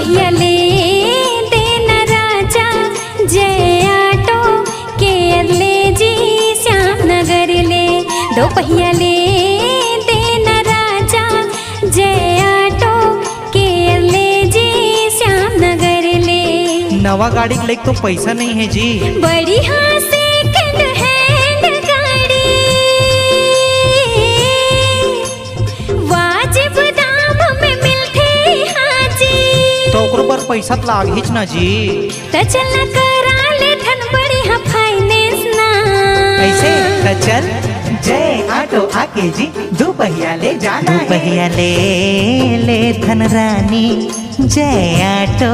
पहिया ले देना राजा जय ऑटो केयर ले जी श्याम नगर ले। दो पहिया ले देना राजा जय ऑटो केयर ले जी श्याम नगर ले। नवा गाड़ी के लिए तो पैसा नहीं है जी। बड़ी हाँ सेकंड हैंड गाड़ी वाजिब दाम में मिलते हाँ जी। तो ओकरो पर पैसा तो लागिच ना जी। त चलना करा ले धन बड़ी हाँ फाइनेंस ना। ऐसे तो चल जय ऑटो आके जी दो पहिया ले जाना। दो पहिया ले धन रानी जय ऑटो